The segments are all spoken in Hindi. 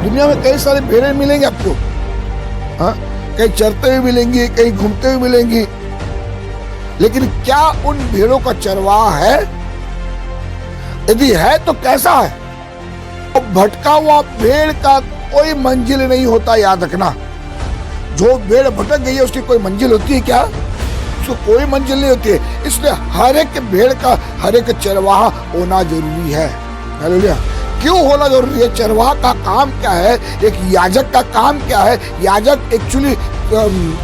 दुनिया में कई सारे भेड़ें मिलेंगे आपको, हाँ, कहीं चरते हुए मिलेंगी, कहीं घूमते हुए मिलेंगी, लेकिन क्या उन भेड़ों का चरवाहा है? यदि है तो कैसा है? तो भटका हुआ भेड़ का कोई मंजिल नहीं होता, याद रखना। जो भेड़ भटक गई है उसकी कोई मंजिल होती है क्या? उसको कोई मंजिल नहीं होती है। इसलिए हर एक भेड़ का हर एक चरवाहा होना जरूरी है। हालेलुया। क्यों होना जरूरी है? चरवाहा का काम क्या है? एक याजक का काम क्या है? याजक एक्चुअली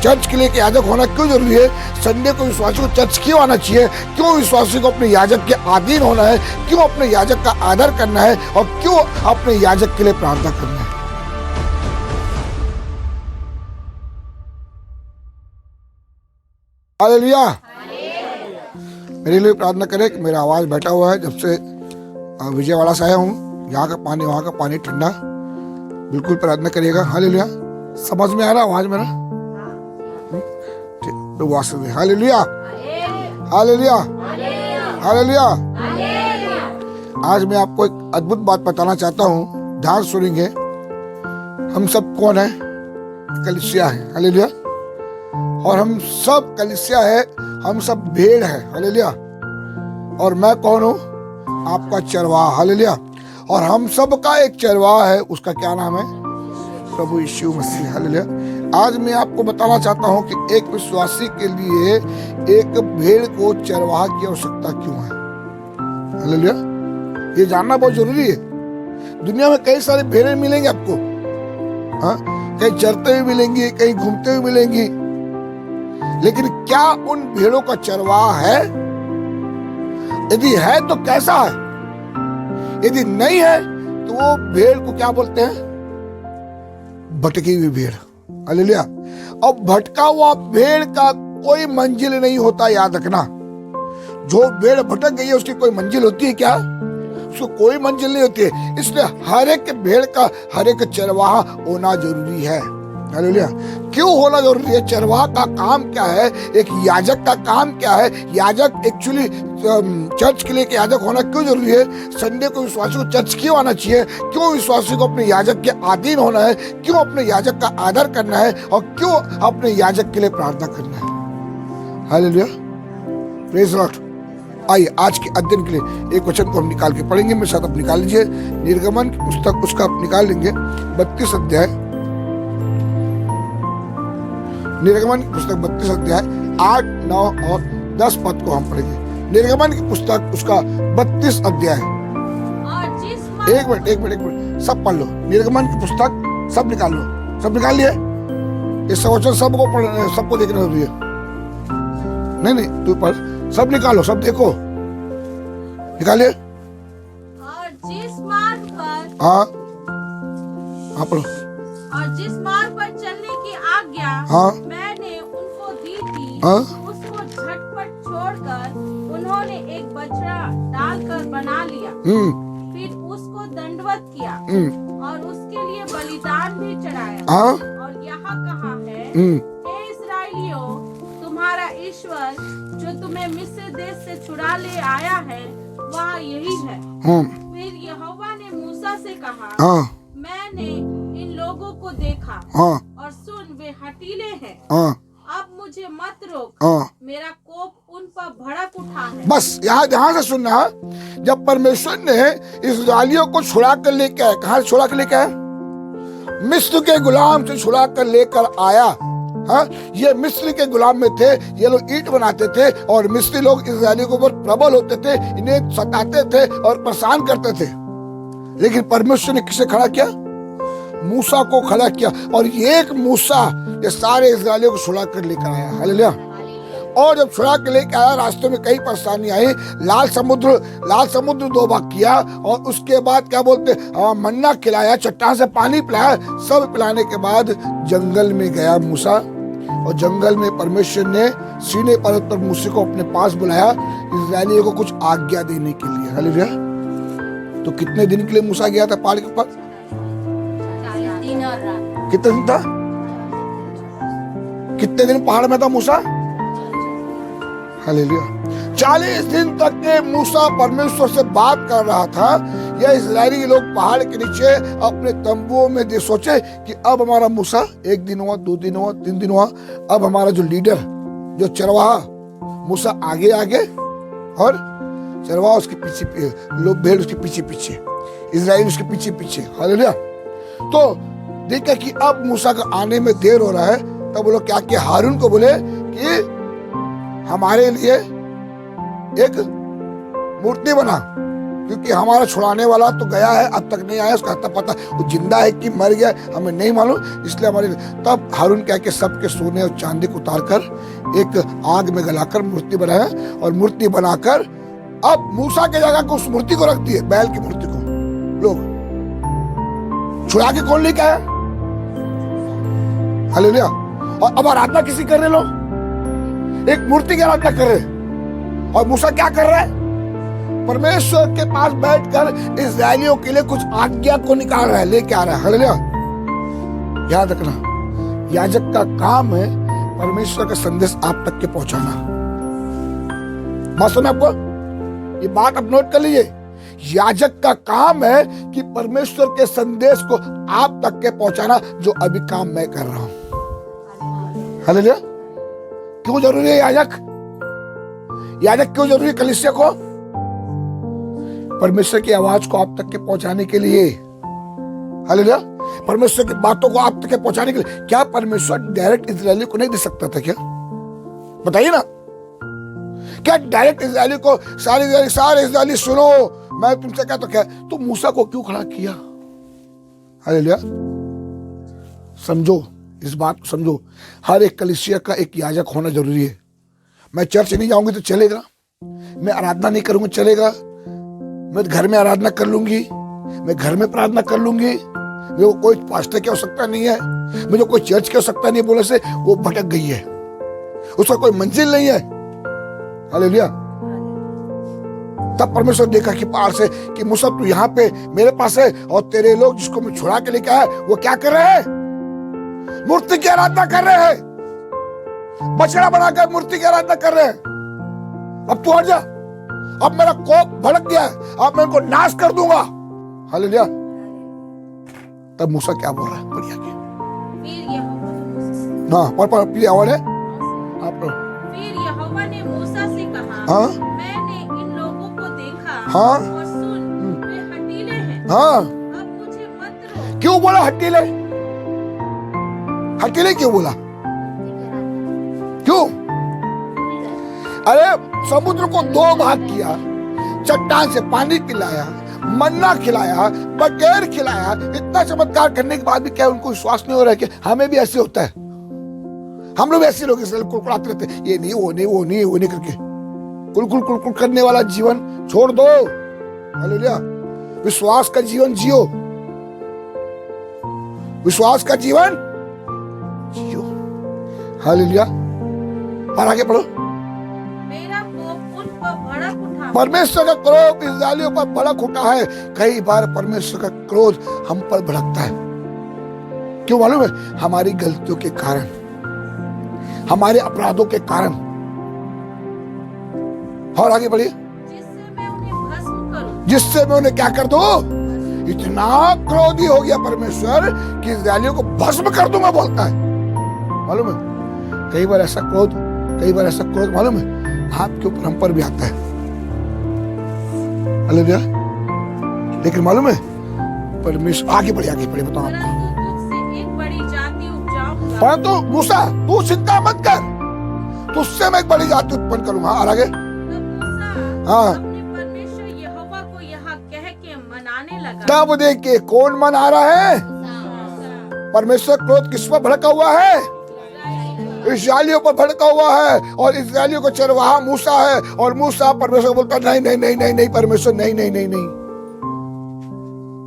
चर्च के लिए एक याजक होना क्यों जरूरी है? संडे को विश्वासी को चर्च क्यों आना चाहिए? क्यों विश्वासी को अपने याजक के अधीन होना है? क्यों अपने याजक का आदर करना है? और क्यों अपने याजक के लिए प्रार्थना करना है? हालेलुया। मेरे लिए प्रार्थना करें कि मेरा आवाज बैठा हुआ है। जब से विजयवाड़ा से आया हूँ, यहाँ का पानी वहाँ का पानी ठंडा, बिल्कुल प्रार्थना करिएगा। हालेलुया। समझ में आ रहा आवाज मेरा? तो वास्तव में हालेलुया, हालेलुया, हालेलुया। आज मैं आपको एक अद्भुत बात बताना चाहता हूँ, ध्यान सुनेंगे। हम सब कौन है? कलीसिया है। हालेलुया। और हम सब कलीसिया है, हम सब भेड़ है। हालेलुया। और मैं कौन हूँ? आपका चरवाहा। हालेलुया। और हम सब का एक चरवाहा है, उसका क्या नाम है? प्रभु यीशु मसीह। हालेलुया। आज मैं आपको बताना चाहता हूँ कि एक विश्वासी के लिए एक भेड़ को चरवाहा की आवश्यकता क्यों है। हालेलुया। ये जानना बहुत जरूरी है। दुनिया में कई सारे भेड़ें मिलेंगे आपको, हाँ, कहीं चरते हुए मिलेंगी, कहीं घूमते हुए मिलेंगी, लेकिन क्या उन भेड़ों का चरवाहा है? यदि है तो कैसा है? यदि नहीं है तो वो भेड़ को क्या बोलते हैं? भटकी हुई भेड़। हालेलुया। अब भटका हुआ भेड़ का कोई मंजिल नहीं होता, याद रखना। जो भेड़ भटक गई है उसकी कोई मंजिल होती है क्या? उसको कोई मंजिल नहीं होती है। इसलिए हर एक भेड़ का हर एक चरवाहा होना जरूरी है। हालेलुया। क्यों होना जरूरी है? चरवाहा का काम क्या है? एक याजक का काम क्या है? याजक एक्चुअली चर्च के लिए एक याजक होना क्यों जरूरी है? संडे को विश्वासी को चर्च क्यों आना चाहिए? क्यों विश्वासी को अपने याजक के अधीन होना है? क्यों अपने याजक का आदर करना है? और क्यों अपने याजक के लिए प्रार्थना करना है? हालेलुया। Praise the Lord. आइए आज के अध्ययन के लिए एक वचन को हम निकाल के पढ़ेंगे। मेरे साथ आप निकाल लीजिए निर्गमन की पुस्तक, उसका आप निकाल लेंगे 32 अध्याय। निर्गमन की पुस्तक 32 अध्याय 8, 9 और 10 पद को हम पढ़ेंगे। निर्गमन की पुस्तक उसका 32 अध्याय। एक मिनट सब पढ़ लो। निर्गमन की पुस्तक सब निकाल लो। सब निकाल लिए? इस वचन सबको पढ़, सबको देखना जरूरी है। नहीं तू पढ़, सब निकालो, सब देखो। निकालिए। और जिस मार्ग पर, हाँ पढ़ो। और जिस मार्ग पर चलने की आज्ञा हाँ मैंने उनको दी थी, हाँ उसको झटपट छोड़कर उन्होंने एक बछड़ा डालकर बना लिया। फिर उसको दंडवत किया और उसके लिए बलिदान भी चढ़ाया। हाँ और यहाँ कहा है, हे इस्राएलियों, तुम्हारा ईश्वर जो तुम्हें मिस्र देश से छुड़ा ले आया है वह यही है। फिर यहोवा ने मूसा से कहा, मैंने इन लोगों को देखा और सुन, वे हठीले हैं। अब मुझे मत रोक, मेरा कोप उन पर भड़क उठा है। बस यहाँ ध्यान से सुनना। जब परमेश्वर ने इस्राएलियों को छुड़ा कर लेकर आया, कहाँ छुड़ा कर लेकर आया? मिस्र के गुलाम से छुड़ा कर लेकर आया। हाँ, ये मिस्र के गुलाम में थे। ये लोग ईंट बनाते थे और मिस्री लोग इस्राएलियों के ऊपर प्रबल होते थे, इन्हें सताते थे और परेशान करते थे। लेकिन परमेश्वर ने किसे खड़ा किया? मूसा को खड़ा किया। और ये एक मूसा ये सारे इस्राएलियों को छुड़ा कर लेकर आया। हालेलुया। और जब छुड़ा के लेकर आया, रास्ते में कई परेशानी आई। लाल समुद्र 2 भाग किया और उसके बाद क्या बोलते, मन्ना खिलाया, चट्टान से पानी पिलाया। सब पिलाने के बाद जंगल में गया मूसा, और जंगल में परमेश्वर ने सीने पर्वत पर मूसा को अपने पास बुलाया इस्राएलियों को कुछ आज्ञा देने के लिए। हालेलुया। तो कितने दिन के लिए मूसा गया था पहाड़ के ऊपर? 3 और रात। कितने दिन था? कितने दिन पहाड़ में था मूसा? हालेलुया। 40 दिन तक के मूसा परमेश्वर से बात कर रहा था ये इजरायली लोग पहाड़ के नीचे अपने तंबुओं में सोचे कि अब हमारा मूसा 1 दिन हुआ, 2 दिन हुआ, 3 दिन हुआ, अब हमारा जो लीडर, जो चरवाहा, मूसा आगे आगे और चरवाहा उसके पीछे, लोग भेड़ उसके पीछे पीछे, इजराइल उसके पीछे पीछे। हालेलुया। तो देखा कि अब मूसा का आने में देर हो रहा है, तब वो लोग क्या किया, हारून को बोले कि हमारे लिए एक मूर्ति बना, क्योंकि हमारा छुड़ाने वाला तो गया है, अब तक नहीं आया, उसका हत्ता पता वो जिंदा है कि मर गया हमें नहीं मालूम, इसलिए हमारे। तब हारून क्या कि सबके सोने और चांदी को उतार कर एक आग में गलाकर मूर्ति बनाया, और मूर्ति बनाकर अब मूसा के जगह को उस मूर्ति को रख दिए, बैल की मूर्ति को। लोग छुड़ा के कौन लेके आया? हालेलुया। और अब आराधना किसी कर रहे लोग, एक मूर्ति की आराधना कर रहे। और मूसा क्या कर रहा है? परमेश्वर के पास बैठकर इस्राएलियों के लिए कुछ आज्ञा को निकाल रहा है, लेके आ रहा है। हालेलुया। याद रखना, याजक का काम है परमेश्वर का संदेश आप तक के पहुंचाना। बात सुना आपको? ये बात आप नोट कर लीजिए। याजक का काम है कि परमेश्वर के संदेश को आप तक के पहुंचाना, जो अभी काम मैं कर रहा हूं। हालेलुया। क्यों जरूरी है याजक? याजक क्यों जरूरी है कलीसिया को? परमेश्वर की आवाज को आप तक के पहुंचाने के लिए। हालेलुया। परमेश्वर की बातों को आप तक के पहुंचाने के लिए। क्या परमेश्वर डायरेक्ट इजरायली को नहीं दे सकता था क्या? बताइए ना। क्या डायरेक्ट इजरायली को सारे इजरायली सुनो मैं तुमसे क्या, तो क्या तो मूसा को क्यों खड़ा किया? हालेलुया। समझो, इस बात को समझो। हर एक कलीसिया का एक याजक होना जरूरी है। मैं चर्च नहीं जाऊंगी तो चलेगा, मैं आराधना नहीं करूंगा चलेगा, मैं घर में आराधना कर लूंगी, मैं घर में प्रार्थना कर लूंगी, मेरे को कोई पास्टर की आवश्यकता नहीं है, मुझे कोई चर्च की आवश्यकता नहीं है, बोले से वो भटक गई है, उसका कोई मंजिल नहीं है। हालेलुया। तब परमेश्वर देखा कि पार से कि मूसा तू यहाँ पे मेरे पास है, और तेरे लोग जिसको मैं छुड़ा के लेके आया वो क्या कर रहे हैं? मूर्ति की आराधना कर रहे हैं, बछड़ा बनाकर मूर्ति की आराधना कर रहे हैं। अब तू हट जा, अब मेरा कोप भड़क गया है, अब मैं उनको नाश कर दूंगा। हालेलुया। तब मूसा क्या बोल रहा है? बढ़िया के हाँ, पर प्लीज आवाज है आप। फिर यहोवा ने मूसा से कहा, हाँ, मैंने इन लोगों को देखा, हाँ, और सुन वे हठीले हैं, हाँ। अब मुझे मत रोक। क्यों बोला हठीले? हठीले क्यों बोला? क्यों? अरे समुद्र को 2 भाग किया, चट्टान से पानी पिलाया, मन्ना खिलाया, बटेर खिलाया, इतना चमत्कार करने के बाद भी क्या उनको विश्वास नहीं हो रहा है कि हमें भी ऐसे होता है? हम लोग ऐसे लोग इसलिए कुड़कुड़ाते रहते, ये नहीं वो नहीं वो नहीं वो नहीं करके कुलकुल कुलकुल करने वाला जीवन छोड़ दो। हालेलुया। विश्वास का जीवन जियो, विश्वास का जीवन जियो। हालेलुया। और आगे पढ़ो। मेरा कोप उन पर भड़क उठा। परमेश्वर का क्रोध इस्राएलियों पर भड़क उठा है। कई बार परमेश्वर का क्रोध हम पर भड़कता है। क्यों मालूम है? हमारी गलतियों के कारण, हमारे अपराधों के कारण। और आगे बढ़िए। जिससे मैं उन्हें भस्म करूं। जिससे मैं उन्हें क्या कर दूं? इतना क्रोधी हो गया परमेश्वर कि इस्राएलियों को भस्म कर दूंगा बोलता है। मालूम है? कई बार ऐसा क्रोध मालूम है आपके ऊपर, हम पर भी आता है। हालेलुया। लेकिन मालूम है परमेश्वर आगे बढ़े बताओ आपको। परंतु तुझसे एक बड़ी जाति उपजाऊंगा। परंतु मूसा तू चिंता मत कर, तुझसे मैं एक बड़ी जाति उत्पन्न करूंगा। और आगे? तब मूसा हाँ। अपने परमेश्वर यहोवा को यहाँ कह के मनाने लगा। तब देखिए कौन मना रहा है? परमेश्वर क्रोध किस पर भड़का हुआ है? इस्राएलियों पर भड़का हुआ है, और इस्राएलियों को चरवाहा मूसा है, और मूसा परमेश्वर को बोलता नहीं नहीं नहीं नहीं नहीं परमेश्वर नहीं नहीं नहीं नहीं,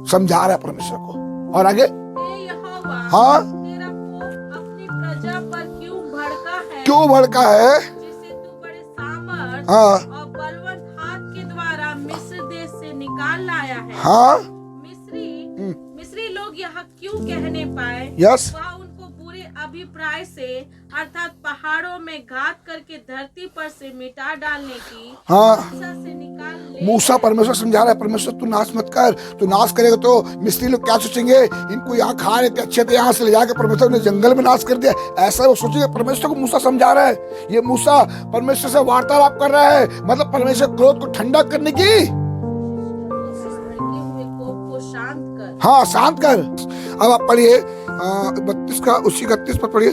समझा रहा है परमेश्वर को। और आगे? हे यहोवा, हाँ, तेरा कोप अपनी प्रजा पर क्यों भड़का है? क्यों भड़का है? जिसे तू बड़े सामर्थ हाँ, और बलवंत हाथ के द्वारा मिस्र देश से निकाल लाया है। हाँ, मिस्री लोग यहाँ क्यों कहने पाए? यस, वह उनको बुरी बुरे अभिप्राय से अर्थात पहाड़ों में घात करके धरती पर से मिटा डालने की हाँ। मूसा से निकाल ले। मूसा परमेश्वर समझा रहा है, परमेश्वर तू नाश मत कर, तू नाश करेगा तो मिस्त्री लोग क्या सोचेंगे, इनको यहाँ खा रहे थे अच्छे थे, यहाँ से ले जाकर परमेश्वर ने जंगल में नाश कर दिया, ऐसा वो सोचेंगे। परमेश्वर को मूसा समझा रहा है, ये मूसा परमेश्वर से वार्तालाप कर रहा है, मतलब परमेश्वर क्रोध को ठंडा करने की, हुए कोप को शांत कर। हाँ शांत कर। अब आप पढ़िए 32 का उसी 31 पर पढ़िए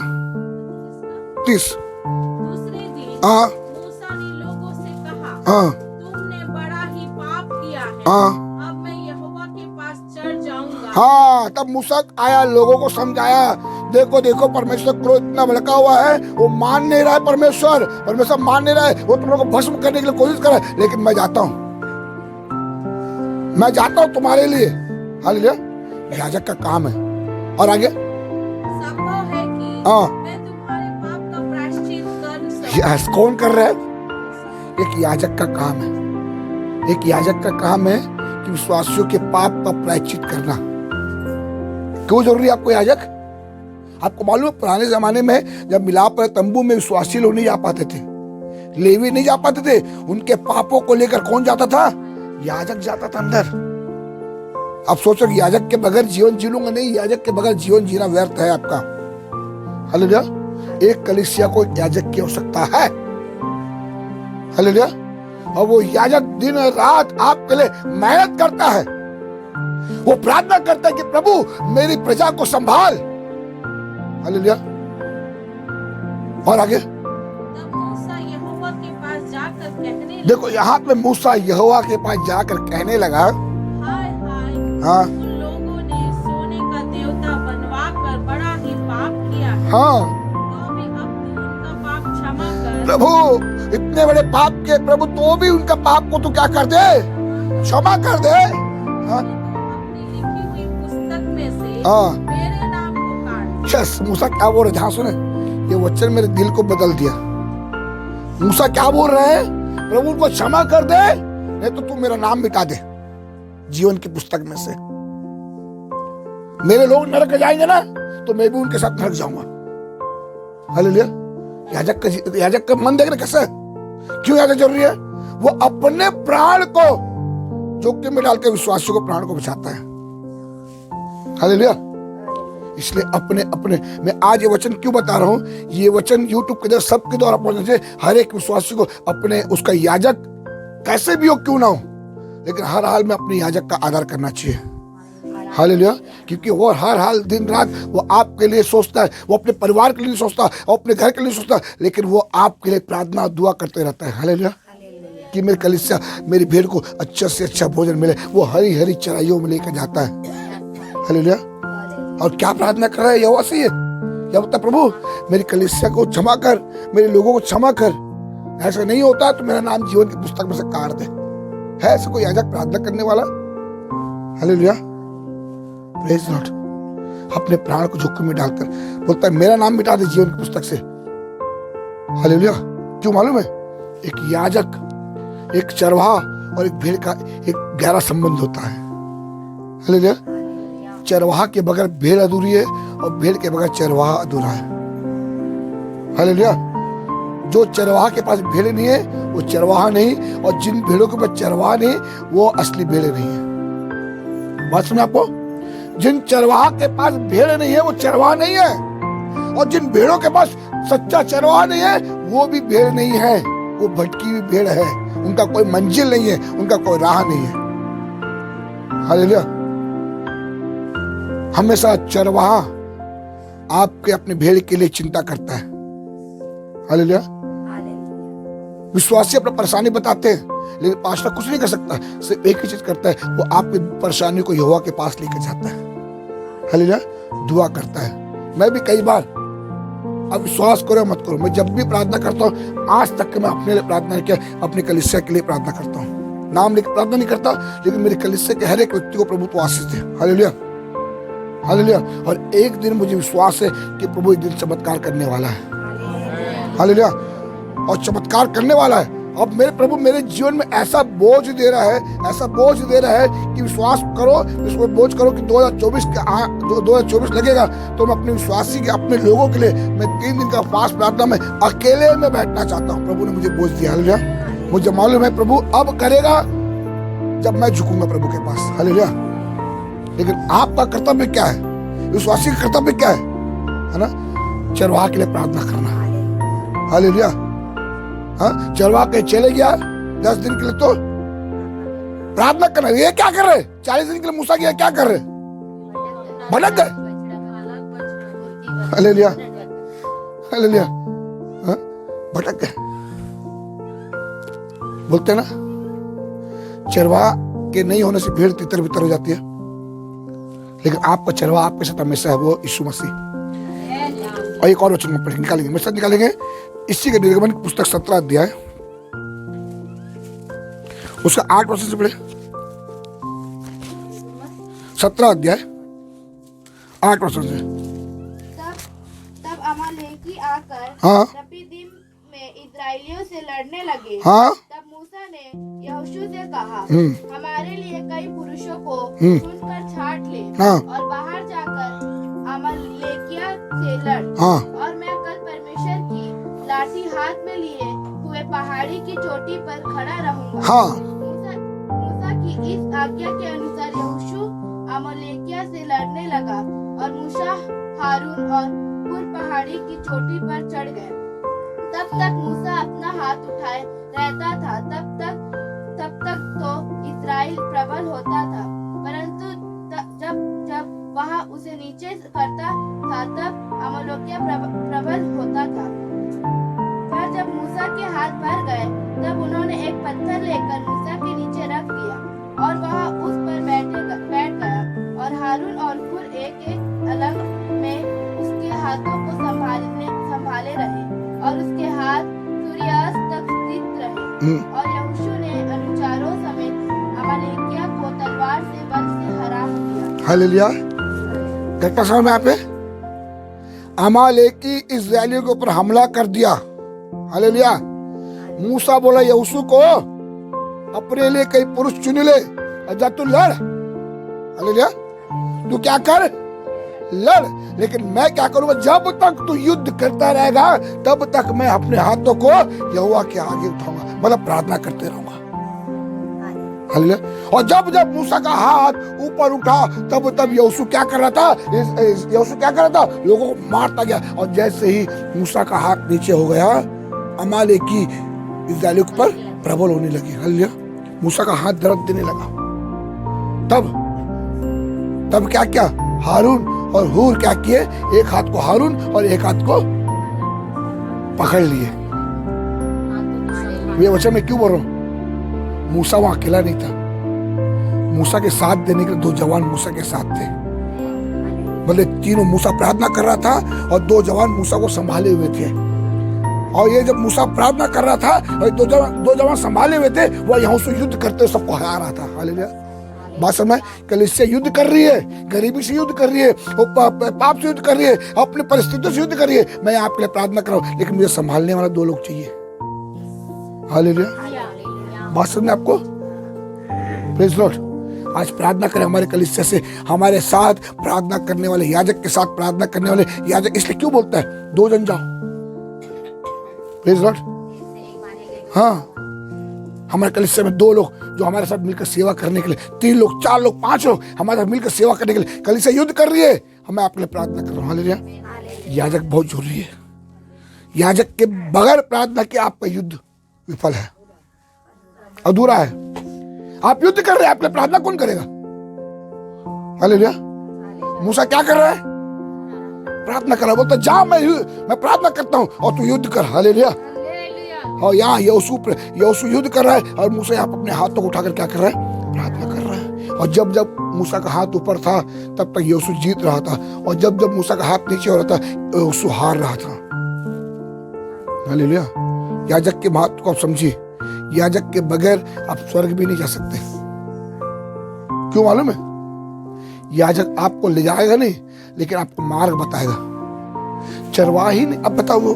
30। दूसरे दिन हाँ मूसा ने लोगों से कहा, हाँ तुमने बड़ा ही पाप किया है, हाँ अब मैं यहोवा के पास चढ़ जाऊंगा। हाँ। तब मूसा आया, लोगों को समझाया, देखो देखो परमेश्वर क्रोध इतना भड़का हुआ है, वो मान नहीं रहा है, परमेश्वर मान नहीं रहा है, वो तुम लोगों को भस्म करने के लिए कोशिश कर रहा है, लेकिन मैं जाता हूँ तुम्हारे लिए। हालेलुया। याजक का काम है। और आगे संभव है कि हाँ मैं तुम्हारे पाप का प्रायश्चित कर सकूं। यस, कौन कर रहा है? एक याजक का काम है, एक याजक का काम है कि विश्वासियों के पाप का प्रायश्चित करना। क्यों जरूरी है आपको याजक? आपको मालूम है पुराने जमाने में जब मिलाप तंबू में विश्वासी लोग नहीं जा पाते थे, लेवी नहीं जा पाते थे, उनके पापों को लेकर कौन जाता था? याजक जाता था अंदर। आप सोचो कि याजक के बगैर जीवन जी लूंगा, नहीं, याजक के बगैर जीवन जीना व्यर्थ है आपका। हालेलुया। एक कलीसिया को याजक की आवश्यकता है। हालेलुया। और वो याजक दिन रात आपके लिए मेहनत करता है, वो प्रार्थना करता है कि प्रभु मेरी प्रजा को संभाल। हालेलुया। और आगे तब मूसा यहोवा के पास जाकर कहने लगा, देखो, यहाँ पे मूसा यहोवा के पास जाकर कहने लगा, हाय हाय, हाँ उन लोगों ने सोने का देवता बनवा कर बड़ा ही पाप किया है, हाँ तो भी अब तू उनका पाप क्षमा कर। प्रभु इतने बड़े पाप के प्रभु, तो भी उनका पाप को तू क्या कर दे? क्षमा कर दे। हाँ अपनी लिखी हुई पुस्तक में से हाँ। मेरे नाम को काट। यस, मूसा क्या बोल रहे? हाँ सुने, ये वचन मेरे दिल को बदल दिया। मूसा क्या बोल रहे हैं? प्रभु को क्षमा कर दे, नहीं तो तू मेरा नाम मिटा दे जीवन की पुस्तक में से। मेरे लोग नरक जाएंगे ना, तो मैं भी उनके साथ नरक जाऊंगा। हालेलुया। याजक का मन देख रहे कैसे? क्यों याजक जरूरी है? वो अपने प्राण को जोखिम में डालकर विश्वासियों को प्राण को बचाता है। हालेलुया। इसलिए अपने अपने मैं आज ये वचन क्यों बता रहा हूं? ये वचन YouTube के द्वारा सबके द्वारा पहुंचना चाहिए। हर एक विश्वासी को अपने उसका याजक कैसे भी हो क्यों ना हो, लेकिन हर हाल में अपने याजक का आदर करना चाहिए। हालेलुया। क्योंकि वो हर हाल दिन रात वो आपके लिए सोचता है, वो अपने परिवार के लिए सोचता है, और अपने घर के लिए सोचता है, लेकिन वो आपके लिए प्रार्थना दुआ करते रहता है। हालेलुया। कि मेरे कलीसिया मेरी भेड़ को अच्छा से अच्छा भोजन मिले, वो हरी हरी चराइयों में लेकर जाता है। हालेलुया। और क्या प्रार्थना कर रहा है यहोवा से? क्या बोलता? प्रभु मेरी कलीसिया को क्षमा कर, मेरे लोगों को क्षमा कर, ऐसा नहीं होता तो मेरा नाम जीवन की पुस्तक में से काट दे। है ऐसा कोई याजक प्रार्थना करने वाला? हालेलुया। Praise Lord. अपने प्राण को जोखिम में डालकर बोलता है मेरा नाम मिटा दे जीवन की पुस्तक से। हालेलुया। क्यों मालूम है? एक याजक, एक चरवाहा और एक भेड़ का एक गहरा संबंध होता है। हालेलुया। चरवाहा के बगैर भेड़ अधूरी है, और भेड़ के बगैर चरवाहा अधूरा है। हालेलुया। जो चरवाहा के पास भेड़ नहीं है वो चरवाहा नहीं, और जिन भेड़ों के पास चरवाहा नहीं वो असली भेड़े नहीं है। बात सुना आपको? जिन चरवाहा के पास भेड़ नहीं है वो चरवाहा नहीं है, और जिन भेड़ों के पास सच्चा चरवाहा नहीं है वो भी भेड़ नहीं है, वो भटकी हुई भेड़ है। उनका कोई मंजिल नहीं है, उनका कोई राह नहीं है। हालेलुया। हमेशा चरवाहा आपके अपने भेड़ के लिए चिंता करता है। हालेलुया। विश्वासी अपना परेशानी बताते हैं, लेकिन पास्टर कुछ नहीं कर सकता, सिर्फ एक ही चीज करता है, वो आपकी परेशानी को यहोवा के पास लेकर जाता है। हालेलुया। दुआ करता है। मैं भी कई बार, अब विश्वास करो मत करो, मैं जब भी प्रार्थना करता हूँ, आज तक मैं अपने लिए प्रार्थना किया, अपने कलीसिया के लिए प्रार्थना करता हूँ। नाम लेकर प्रार्थना नहीं करता, लेकिन मेरे कलीसिया के हर एक व्यक्ति को प्रभु तो आशीष दे। हालेलुया। हालेलुया। और एक दिन मुझे विश्वास है कि प्रभु एक दिन चमत्कार करने वाला है। हालेलुया। और चमत्कार करने वाला है, अब मेरे प्रभु मेरे जीवन में ऐसा बोझ दे रहा है, ऐसा बोझ दे रहा है कि विश्वास करो, इसको बोझ करो कि 2024 लगेगा तो मैं अपने विश्वासी के, अपने लोगों के लिए मैं 3 दिन का फास्ट प्रार्थना में अकेले में बैठना चाहता हूँ। प्रभु ने मुझे बोझ दिया। हालेलुया। मुझे मालूम है प्रभु अब करेगा जब मैं झुकूंगा प्रभु के पास। हालेलुया। लेकिन आपका कर्तव्य क्या है, विश्वासी का कर्तव्य क्या है ना? चरवाहा के लिए प्रार्थना करना। हालेलुया। हाँ, चरवाहा के चले गया 10 दिन के लिए तो प्रार्थना करना। ये क्या कर रहे? 40 दिन के लिए मूसा गया, क्या कर रहे? भटक गए। Hallelujah, hallelujah. हाँ, भटक गए। बोलते ना, चरवाहा के नहीं होने से भीड़ तितर बितर हो जाती है, लेकिन आपका चरवाहा आपके साथ हमेशा है, वो यीशु मसीह। और एक और वचन में पढ़ेंगे, निकालेंगे, मेरे साथ निकालेंगे इसी के निर्गमन की पुस्तक 17 अध्याय उसका 8 वचन से पढ़े। 17 अध्याय 8 वचन से। तब अमालेकी आकर हाँ रपीदीम में इस्राएलियों से लड़ने लगे। हाँ तब मूसा ने यहोशू से कहा, हमारे लिए कई पुरुषों को चुनकर छांट ले हाँ और बाहर जाकर अमालेकिया से लड़। हाँ और मैं कल परमेश्वर की लाठी हाथ में लिए हुए पहाड़ी की चोटी पर खड़ा रहूंगा। हाँ मूसा की इस आज्ञा के अनुसार यहोशू अमालेकिया से लड़ने लगा और मूसा, हारून और हुर पहाड़ी की चोटी पर चढ़ गए। तब तक मूसा अपना हाथ उठाए रहता था, तब तक तो इस्राएल प्रबल होता था, परंतु जब वह उसे नीचे करता था तब अमालेकिया प्रबल होता था। पर जब मूसा के हाथ भर गए तब उन्होंने एक पत्थर लेकर मूसा के नीचे रख दिया और वह उस पर बैठ गया और हारून और हुर एक अलग में उसके हाथों को संभाले रहे और उसके हाथ सूर्यास्त तक स्थित रहे। और यहोशू ने अनुचरों समेत अमालेकिया को तलवार से बल से हरा दिया। हालेलुया। घटना समझ में आप? अमालेकी इस्राएलियों के ऊपर हमला कर दिया। हालेलुया। मूसा बोला यहोशू को, अपने लिए कई पुरुष चुन ले और जा तू लड़। हालेलुया। तू क्या कर? लड़। लेकिन मैं क्या करूंगा? जब तक तू युद्ध करता रहेगा तब तक मैं अपने हाथों को यहोवा के आगे उठाऊंगा, मतलब प्रार्थना करते रहूंगा। हालेलुया। और जब जब मूसा का हाथ ऊपर उठा तब यहोशू क्या कर रहा था? यहोशू क्या कर रहा था? लोगों को मारता गया। और जैसे ही मूसा का हाथ नीचे हो गया, अमालेकी इस्राएलियों पर प्रबल होने लगे। हालेलुया। मूसा का हाथ दर्द देने लगा। तब क्या किया? हारून और हूर क्या किए? एक हाथ को हारून और एक हाथ को पकड़ लिए। ये वचन मैं क्यों बोल रहा हूं? मूसा वहां अकेला नहीं था, मूसा के साथ देने के लिए 2 जवान मूसा के साथ थे। मतलब तीनों, मूसा प्रार्थना कर रहा था और 2 जवान मूसा को संभाले हुए थे। और ये जब मूसा प्रार्थना कर रहा था और 2 जवान संभाले हुए थे, वह यहाँ से युद्ध करते हुए सबको हरा रहा था। हालेलुया। बात समझ? कलीसिया युद्ध कर रही है, गरीबी से युद्ध कर रही है, पाप से युद्ध कर रही है, अपनी परिस्थितियों से युद्ध कर रही है। मैं आपके लिए प्रार्थना कर रहा हूं, लेकिन मुझे संभालने वाला 2 लोग चाहिए। हालेलुया। बात समझ आपको? Praise Lord. आज प्रार्थना करें हमारे कलीसिया से, हमारे साथ प्रार्थना करने वाले याजक के साथ प्रार्थना करने वाले याजक। इसलिए क्यों बोलता है 2 जन जाओ? Praise Lord. हाँ, हमारे कलीसिया में 2 लोग जो हमारे साथ मिलकर सेवा करने के लिए, 3 लोग, 4 लोग, 5 लोग हमारे साथ मिलकर सेवा करने के लिए। कलीसिया युद्ध कर रही है, मैं आपके लिए प्रार्थना कर रहा हूँ। हालेलुया। याजक बहुत जरूरी है। याजक के बगैर प्रार्थना के आपका युद्ध विफल है, अधूरा है। आप युद्ध कर रहे हैं, आपके लिए प्रार्थना कौन करेगा? हालेलुया। मूसा क्या कर रहा है? प्रार्थना कर रहा है। बोलता जा, मैं प्रार्थना करता हूं और तू युद्ध कर। हालेलुया। और यहाँ यहोशू युद्ध कर रहा है और मूसा यहाँ अपने हाथों को उठाकर क्या कर रहा है? प्रार्थना कर रहा है। और जब जब मूसा का हाथ ऊपर था तब तक यहोशू जीत रहा था, और जब जब मूसा का हाथ नीचे हो रहा था यहोशू हार रहा था। हालेलुया। याजक के महत्व को आप समझिए। याजक के बगैर आप स्वर्ग भी नहीं जा सकते। क्यों मालूम है? याजक आपको ले जाएगा नहीं, लेकिन आपको मार्ग बताएगा। चरवाही ने, अब बताओ,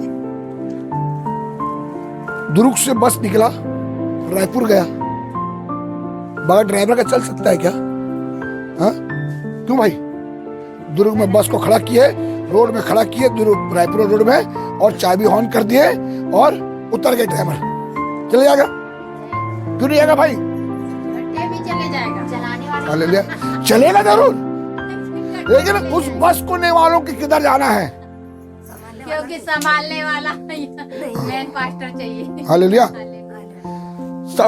दुरुक से बस निकला, रायपुर गया, बगैर ड्राइवर का चल सकता है क्या? हाँ, क्यों भाई? दुर्ग में बस को खड़ा किए, रोड में खड़ा किए, दुर्ग रायपुर रोड में, और चाबी ऑन कर दिए और उतर गए ड्राइवर। चले जाएगा? क्यों नहीं जाएगा भाई? भी चले जाएगा, चलाने वाला हालेलुया, चलेगा जरूर, लेकिन उस बस को ने वालों के किधर जाना है? क्योंकि संभालने वाला मेन पास्टर चाहिए। हालेलुया,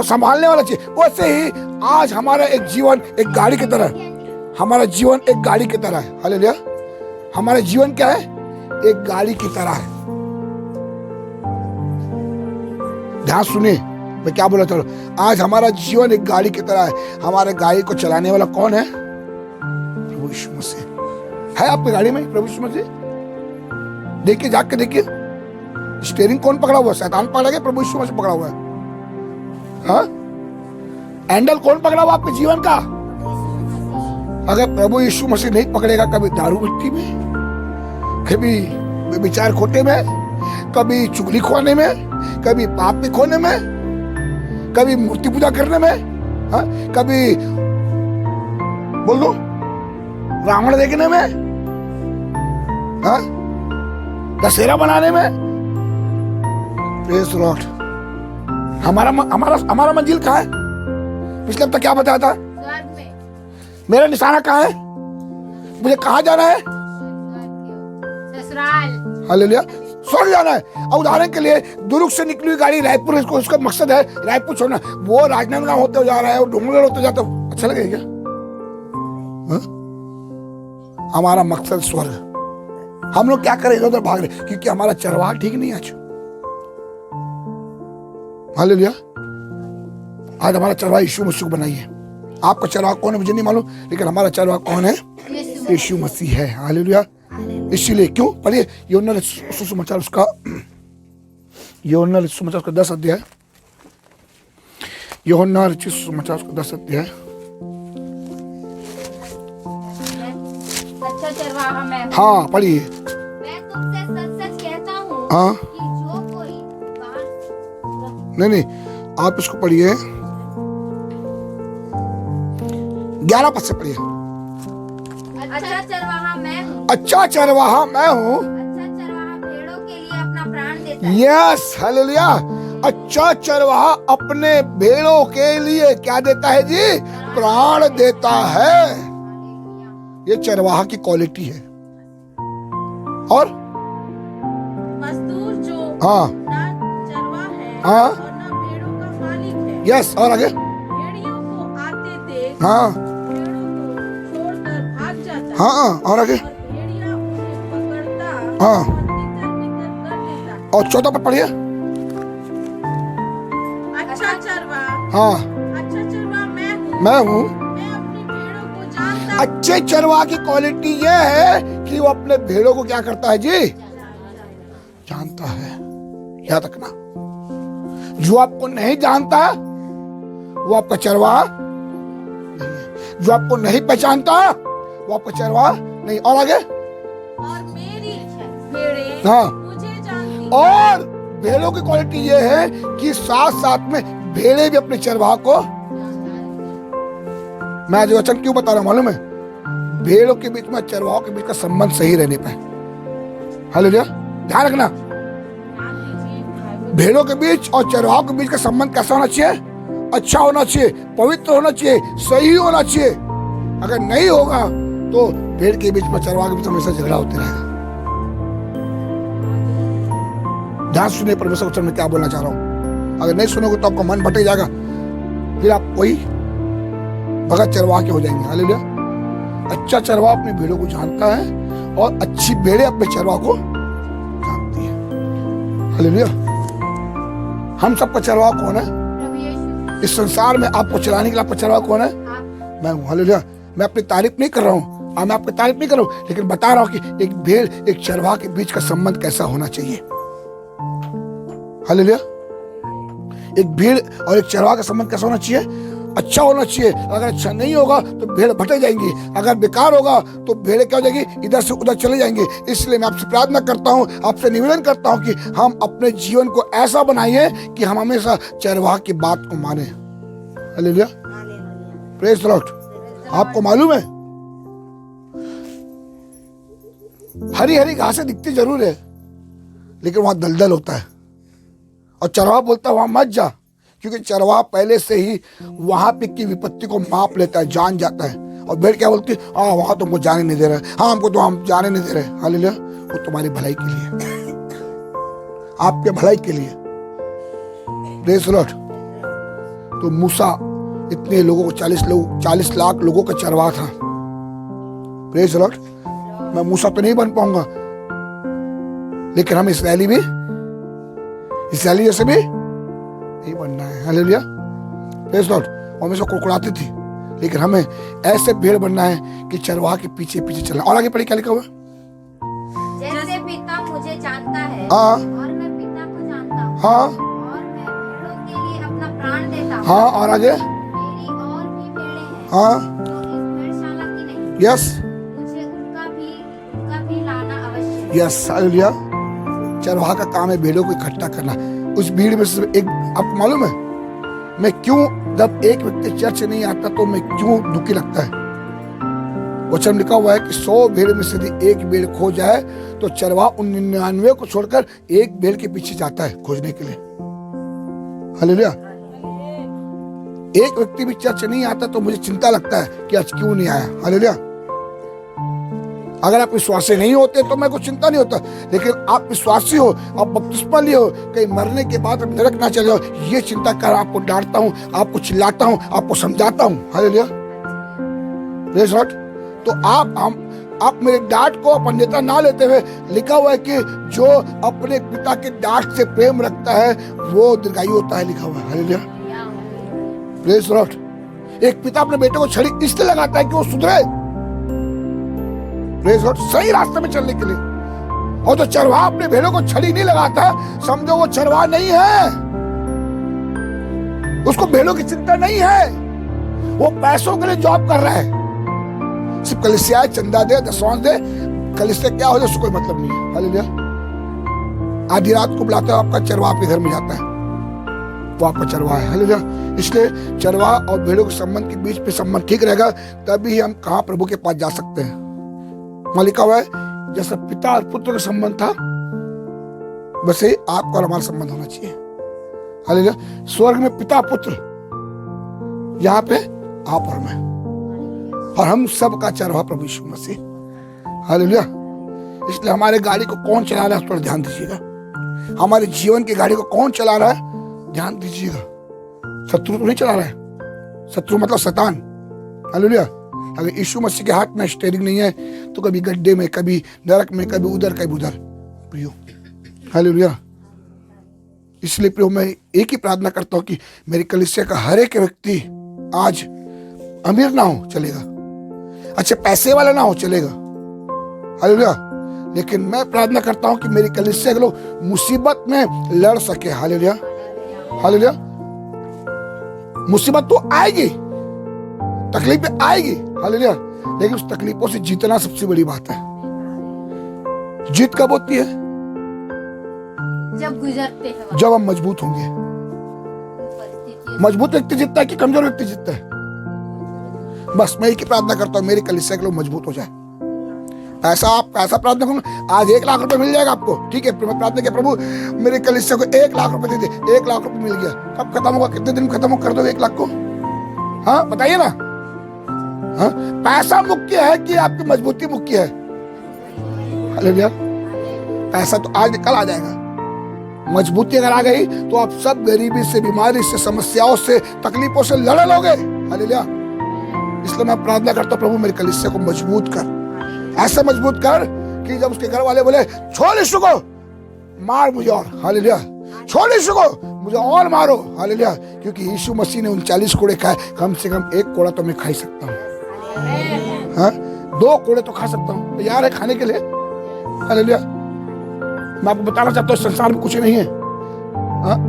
संभालने वाला चाहिए। वैसे ही आज हमारा एक जीवन एक गाड़ी की तरह, हमारा जीवन एक गाड़ी की तरह है। हालेलुया, हमारा जीवन क्या है? एक गाड़ी की तरह है। ध्यान सुनिए मैं क्या बोला, चलो आज हमारा जीवन एक गाड़ी की तरह है। हमारे गाड़ी को चलाने वाला कौन है? प्रभु यीशु मसीह है। आपकी गाड़ी में प्रभु यीशु मसीह? देखिए, जाग के देखिए, स्टीयरिंग कौन पकड़ा हुआ है? शैतान पकड़ा गया, प्रभु यीशु मसीह पकड़ा हुआ है। हाँ, हैंडल कौन पकड़ा हुआ आपके जीवन का? अगर प्रभु यीशु मसीह नहीं पकड़ेगा, कभी दारू मिट्टी में, कभी विचार खोटे में, कभी चुगली खोने में, कभी पाप में खोने में, कभी मूर्ति पूजा करने में, हाँ, कभी बोल दो रावण देखने में, हाँ, दशहरा बनाने में। Praise Lord. हमारा मंजिल कहाँ है? पिछले हफ्ते क्या बताया था? स्वर्ग में। मेरा निशाना कहाँ है? मुझे कहाँ जाना है? ससुराल। हालेलुया, स्वर्ग जाना है। और उदाहरण के लिए दुर्ग से निकली हुई गाड़ी रायपुर, इसको उसका मकसद है रायपुर छोड़ना। वो राजनांदगांव होते जा रहा है और डोंगरगढ़ होते जाता, अच्छा लगेगा क्या? हमारा मकसद स्वर्ग। हम लोग क्या करें? इधर उधर भाग रहे क्योंकि हमारा चरवाहा ठीक नहीं है आज। हालेलुया, आज हमारा चरवाहा यीशु मसीह को बनाइए। आपका चरवाहा कौन है मुझे नहीं मालूम, लेकिन हमारा चरवाहा कौन है? यीशु मसीह है। हालेलुया। इसीलिए क्यों पढ़िए यूहन्ना सुसमाचार उसका 10 अध्याय, यूहन्ना सुसमाचार उसका 10 अध्याय। अच्छा चरवाहा मैं हूँ। हाँ पढ़िए। मैं तुमसे सच सच कहता हूँ हाँ, कि जो कोई बाहर नहीं आप इसको पढ़िए, 11 पद से पढ़िए। अच्छा चरवाहा मैं हूँ। अच्छा चरवाहा मैं हूँ। अच्छा चरवाहा भेड़ों के लिए अपना प्राण देता है। Yes, hallelujah. अच्छा चरवाहा अपने भेड़ों के लिए क्या देता है जी? प्राण देता है। ये चरवाहा की क्वालिटी है। और मजदूर जो हाँ ना चरवाहा है हाँ और ना भेड़ों का मालिक है, यस, और आगे भेड़ियों को आते देख हाँ भेड़ों को छोड़कर भाग जाता है, हाँ, और आगे और भेड़िया उन्हें पकड़ता हाँ। और तितर-बितर कर देता। और 14 पद पढ़िए। अच्छा चरवाहा, हाँ, अच्छा चरवाहा मैं हूँ। मैं हूँ। मैं अपनी भेड़ों को जानता हूँ। अच्छे चरवाहा की क्वालिटी ये है कि वो अपने भेड़ों को क्या करता है जी? जानता है। याद रखना, जो आपको नहीं जानता वो आपका चरवाहा नहीं है। जो आपको नहीं पहचानता वो आपका चरवाहा नहीं। और आगे और मेरी भेड़ें हाँ। मुझे जानती हैं। और भेड़ों की क्वालिटी ये है कि साथ साथ में भेड़े भी अपने चरवाहा को, मैं आज वचन क्यों बता रहा हूं मालूम है? भेड़ों के बीच में चरवाहों के बीच का संबंध सही रहने पे। हालेलुया, ध्यान रखना, ध्यान दीजिए। भेड़ों के बीच और चरवाहों के बीच का संबंध कैसा होना चाहिए? अच्छा होना चाहिए, पवित्र होना चाहिए, सही होना चाहिए। अगर नहीं होगा तो भेड़ के बीच में चरवाहा के बीच हमेशा झगड़ा होते रहेगा। ध्यान सुनिए परमेश्वर वचन में क्या बोलना चाह रहा हूं। अगर नहीं सुनोगे तो आपका मन भटक जाएगा, फिर आप वही भगत चरवाहा के हो जाएंगे। हालेलुया। अच्छा चरवाहा अपने भेड़ों को जानता है और अच्छी भेड़ें अपने चरवाहा को जानती है। हालेलुया। हम सबका चरवाहा कौन है? प्रभु यीशु। इस संसार में आपको चलाने के लिए आपका चरवाहा कौन है? आप मैं हूँ। हालेलुया। मैं अपनी तारीफ नहीं कर रहा हूँ, मैं आपकी तारीफ नहीं कर रहा हूँ, लेकिन बता रहा हूँ कि एक भेड़ एक चरवाहा के बीच का संबंध कैसा होना चाहिए। हालेलुया। एक भेड़ और एक चरवाहा का संबंध कैसा होना चाहिए? अच्छा होना चाहिए। अगर अच्छा नहीं होगा तो भेड़ भटक जाएंगी, अगर बेकार होगा तो भेड़ क्या हो जाएगी, इधर से उधर चले जाएंगे। इसलिए मैं आपसे प्रार्थना करता हूँ, आपसे निवेदन करता हूँ कि हम अपने जीवन को ऐसा बनाइए कि हम हमेशा चरवाहा की बात को माने। Hallelujah, praise the Lord. आपको मालूम है हरी हरी घासें दिखती जरूर है, लेकिन वहां दलदल होता है और चरवाहा बोलता है वहां मत जा, क्योंकि चरवाहा पहले से ही वहां पे की विपत्ति को माप लेता है, जान जाता है। और भेड़ क्या बोलती है, हाँ वहां तुमको जाने नहीं दे रहे, हाँ हमको तो हम जाने नहीं दे रहे। हालेलुया, वो तुम्हारी भलाई के लिए, आपके भलाई के लिए। Praise the Lord. तो मूसा इतने लोगों को 40 लाख लोगों का चरवाहा था। Praise the Lord. मैं मूसा तो नहीं बन पाऊंगा, लेकिन हम इसराइली जैसे भी नहीं बनना है। Hallelujah, praise Lord. वो हमेशा कुड़कुड़ाती थी, लेकिन हमें ऐसे भेड़ बनना है कि चरवाहा के पीछे पीछे चलना। और आगे पढ़ी क्या लिखा हुआ? जैसे पिता मुझे जानता है हाँ, और मैं पिता को जानता हूँ, हाँ, और मैं भेड़ों के लिए अपना प्राण देता हूँ। हाँ, और आगे, मेरी और भी भेड़ें हैं हाँ, जो इस भेड़शाला की नहीं, यस, मुझे उनका भी लाना आवश्यक है। यस। हालेलुया। चरवाहा का काम है भेड़ों को इकट्ठा करना। उस भीड़ में से एक, आपको मालूम है मैं क्यों, जब एक व्यक्ति चर्च नहीं आता तो मैं क्यों दुखी लगता है? वचन लिखा हुआ है कि 100 भेड़ में से यदि एक भेड़ खो जाए तो चरवाहा उन 99 को छोड़कर एक भेड़ के पीछे जाता है खोजने के लिए। हालेलुया। एक व्यक्ति भी चर्च नहीं आता तो मुझे चिंता लगता है कि आज क्यों नहीं आया। हालेलुया। अगर आप विश्वासी नहीं होते तो मैं कुछ चिंता नहीं होता, लेकिन आप विश्वासी हो, आप बपतिस्मा लिए हो, कहीं मरने के बाद आप नरक ना चले जाओ, ये चिंता कर आपको डांटता हूँ, आपको चिल्लाता हूँ, आपको समझाता हूँ। Hallelujah, praise Lord. तो आप मेरे डांट को अन्यथा ना लेते हुए, लिखा हुआ है कि जो अपने पिता के डांट से प्रेम रखता है वो दीर्घायु होता है, लिखा हुआ है। Hallelujah, praise Lord. एक पिता अपने बेटे को छड़ी इसलिए लगाता है कि वो सुधरे, प्रेज लॉर्ड, सही रास्ते में चलने के लिए। और जो चरवाहा अपने भेड़ों को छड़ी नहीं लगाता, समझो वो चरवाहा नहीं है, उसको भेड़ों की चिंता नहीं है, वो पैसों के लिए जॉब कर रहा है। सिर्फ कलीसिया चंदा दे, दसवां दे, कलीसिया क्या हो जाए उसको कोई मतलब नहीं है। हालेलुया। आधी रात को बुलाता है, आपका चरवाहा आपके घर में जाता है, वो आपका चरवाहा है। हालेलुया। इसलिए चरवाहा और भेड़ों के संबंध के बीच में संबंध ठीक रहेगा, तभी हम कहाँ प्रभु के पास जा सकते हैं। वहां लिखा हुआ है जैसा पिता और पुत्र का संबंध था, वैसे ही आपका और हमारा संबंध होना चाहिए। हालेलुया। स्वर्ग में पिता पुत्र, यहाँ पे आप और मैं, और हम सब का चरवाहा प्रभु यीशु मसीह। हालेलुया। इसलिए हमारे गाड़ी को कौन चला रहा है थोड़ा ध्यान दीजिएगा। हमारे जीवन की गाड़ी को कौन चला रहा है ध्यान दीजिएगा। शत्रु तो नहीं चला रहा है, शत्रु मतलब शैतान। हालेलुया। अगर यीशु मसीह के हाथ में स्टीयरिंग नहीं है तो कभी गड्ढे में, कभी नरक में, कभी उधर कभी उधर। प्रियो, हालेलुया। इसलिए प्रियो मैं एक ही प्रार्थना करता हूँ कि मेरी कलीसिया का हर एक व्यक्ति आज अमीर ना हो चलेगा, अच्छे पैसे वाला ना हो चलेगा। हालेलुया। लेकिन मैं प्रार्थना करता हूँ कि मेरी कलीसिया के लोग मुसीबत में लड़ सके। Hallelujah, hallelujah. मुसीबत तो आएगी, तकलीफें आएगी, हालेलुया, लेकिन उस तकलीफों से जीतना सबसे बड़ी बात है। जीत कब होती है? जब गुजरते हैं, जब हम मजबूत होंगे। मजबूत व्यक्ति जीतता है कि कमजोर व्यक्ति जीतता है? बस मैं एक ही प्रार्थना करता हूँ मेरी कलीसिया के लोग मजबूत हो जाए। पैसा प्रार्थना करूंगा, आज 1 लाख रुपए मिल जाएगा आपको, ठीक है? मैं प्रार्थना किया प्रभु मेरे कलीसिया को 1 लाख रुपए दे दे। 1 लाख रुपए मिल गया, कब खत्म होगा? कितने दिन खत्म कर दो 1 लाख को? हाँ बताइए ना। हाँ, पैसा मुख्य है कि आपकी मजबूती मुख्य है? हालेलुया। पैसा तो आज कल आ जाएगा, मजबूती अगर आ गई तो आप सब गरीबी से, बीमारी से, समस्याओं से, तकलीफों से लड़ लोगे। हालेलुया। इसलिए मैं प्रार्थना करता हूँ प्रभु मेरी कलीसिया को मजबूत कर, ऐसा मजबूत कर कि जब उसके घर वाले बोले छोड़ यीशु को, मार मुझे और, हालेलुया, छोड़ यीशु को, मुझे और मारो। हालेलुया। क्योंकि यीशु मसीह ने 39 कोड़े खाए, कम से कम 1 कोड़ा तो मैं खा ही सकता हूँ। हाँ, 2 कोड़े तो खा सकता हूँ, तैयार है खाने के लिए। हालेलुया। मैं आपको बताना चाहता हूँ संसार में कुछ नहीं है,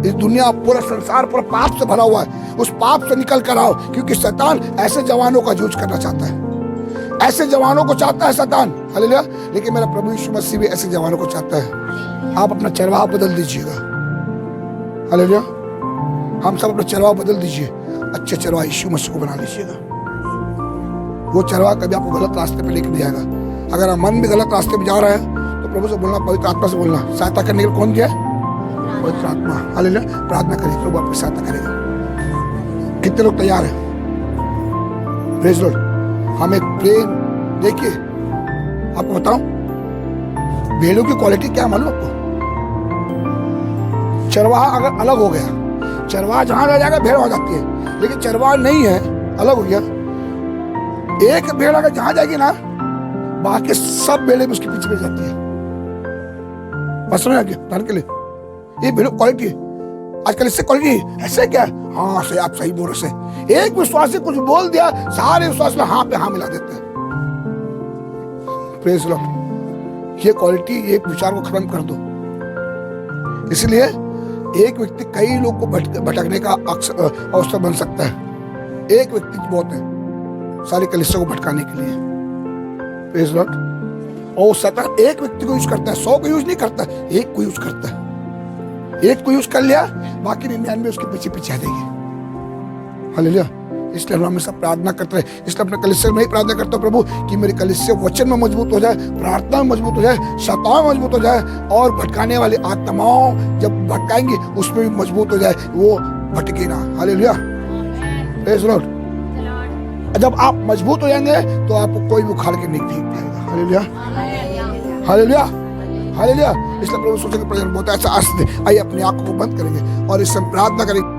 इस दुनिया पूरा संसार पूरा पाप से भरा हुआ है, उस पाप से निकल कर आओ, क्योंकि शैतान ऐसे जवानों का यूज करना चाहता है, ऐसे जवानों को चाहता है शैतान, हालेलुया। लेकिन मेरा प्रभु यीशु मसीह भी ऐसे जवानों को चाहता है। आप अपना चरवाहा बदल दीजिएगा, हालेलुया। हम सब अपना चरवाहा बदल दीजिए, अच्छे चरवाहा यीशु मसीह को बना लीजिएगा। वो चरवाहा कभी आपको गलत रास्ते पे लेकर नहीं जाएगा। अगर आप मन में गलत रास्ते पे जा रहे हैं तो प्रभु से बोलना, पवित्र आत्मा से बोलना। सहायता करने के लिए कौन दिया है? पवित्र आत्मा, हालेलुया। प्रार्थना करिए, प्रभु आपकी सहायता करेगा। कितने लोग तैयार हैं? Praise Lord. हम एक प्लेन, देखिए आपको बताऊं, भेड़ों की क्वालिटी क्या मालूम आपको? चरवाहा अगर अलग हो गया, चरवाहा जहां रह जाएगा भेड़ हो जाती है, लेकिन चरवाहा नहीं है, अलग हो गया। एक भेड़ अगर जहां जाएगी ना, बाकी सब भेड़ें उसके पीछे पड़ जाती है। बस सुनो आगे ध्यान के लिए, ये भेड़ों क्वालिटी है। आजकल इससे क्वालिटी ऐसे क्या? हाँ से आप सही बोल रहे हैं। एक विश्वासी कुछ बोल दिया, सारे विश्वास में हाँ पे हाँ मिला देते हैं। Praise Lord. ये क्वालिटी, एक विचार को खत्म कर दो। इसलिए एक व्यक्ति कई लोग को भटकने का अवसर बन सकता है। एक व्यक्ति बहुत है सारी कलीसिया को भटकाने के लिए। Praise Lord. और शैतान एक व्यक्ति को यूज करता है, 100 को यूज नहीं करता, एक को यूज करता है। एक को यूज कर लिया, बाकी 99 उसके पीछे पीछे आ जाएगी, हालेलुया। इसलिए हम हमेशा प्रार्थना करते हैं। इसलिए अपने कलीसिया में ही प्रार्थना करता हूं, प्रभु कि मेरी कलीसिया वचन में मजबूत हो जाए, प्रार्थना में मजबूत हो जाए, शैतान में मजबूत हो जाए, और भटकाने वाली आत्माओं जब भटकाएंगी उसमें भी मजबूत हो जाए, वो भटके ना, हालेलुया। Praise Lord. जब आप मजबूत हो जाएंगे तो आपको कोई भी उखाड़ के नहीं फेंक पाएगा, हालेलुया, हालेलुया, हालेलुया। इसलिए प्रभु सोचे कि प्रजन बहुत ऐसा आशीष दे। आइए अपनी आंखों को बंद करेंगे और इस समय प्रार्थना करेंगे।